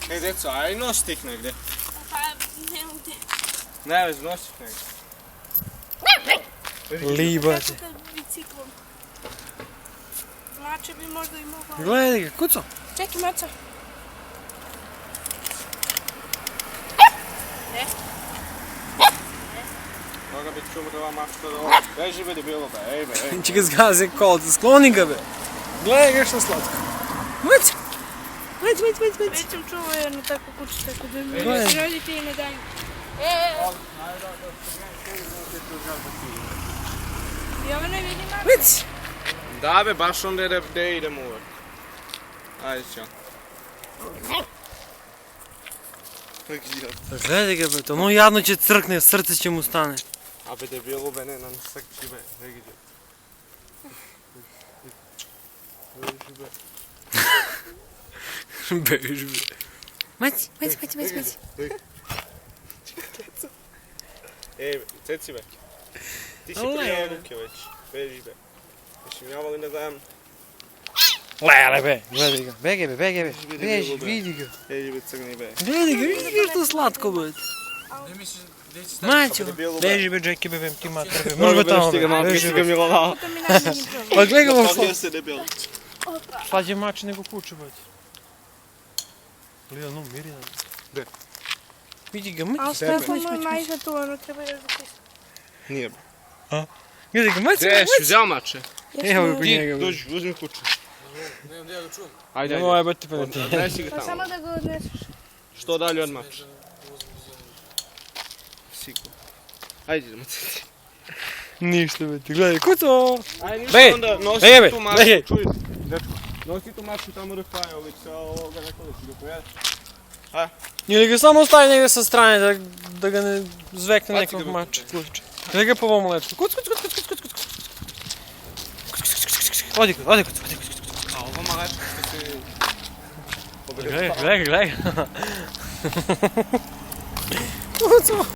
Ej, deco, aj nosi ih negdje. Pa, ne mogu te. Ne već, nosi ih negdje. Libate. Kako kad biciklom. Mače bi možda i mogao. Gledaj ga, kuco. Čekaj, mača. Ne. Toga bi čumrla mačka do ovo. Beži be debilo be, ej be, ej. Će ga zgazi kolca, skloni ga be. Gledaj ga što slatko. Mać! Mać, mać, mać, mać. Već sam čuo jedno tako kuće, tako da mi Gledaj. roditelji ne daju. I ovo ne vidi mača. Mać! Da be, baš onda da idemo uvek. Ajde, ćao. Gledaj ga be, to ono jadno će crkne, srce će mu stane. A be debilo be, ne, nam srči be, ne gdje. Beži be. Beži be. Mać, mać, mać, mać, mać. Ej, ceci be. Ti si Ale, prije ale. ruke već. Beži be. Mislim, ja volim da gledam. Lele be, gledaj ga. Bege be, bege be. Beži, vidi ga. Beži be, crni be. Gledaj ga, vidi ga što slatko be. Maćo, beži be, Jackie be, ti mater be. Može be tamo be, beži be. Milova. To mi najmanji problem. Pa gledaj ga mu Kako se debil. slađe mač nego kuće be. Gledaj, no, miri nam. Gde? Vidi ga, A mać, ostavimo mać, mać, mać. majza tu, ono treba još da pisa. Nije be. Gledaj ga, mać, Gde mać, ješ, vzeo mače? Evo ga kod njega be. Dođi, uzmi kuću. Ajde, Nemoj ajde. bati pa ti. Odnesi ga Pa tamo. samo da ga odneseš. Što dalje od mača? Sigurno. Ajde, idemo ceti. Ništa be ti, gledaj, kuco. Ajde, ništa, Bej, onda bej, nosi bej, tu mačku. bej. Čuj, dečko. Nosi tu mačku tamo do Fajovića, ovoga nekada si ga pojede. Ili ga samo stavi negdje sa strane da ga ne zvekne Baci nekog ga, mača. Gledaj ga po ovom lečku. Kuc, kuc, kuc, kuc, kuc, kuc, kuc. Odi kuc, odi kuc, odi kuc. A ovo malečko što se... Gledaj, gledaj, gledaj. Kuco.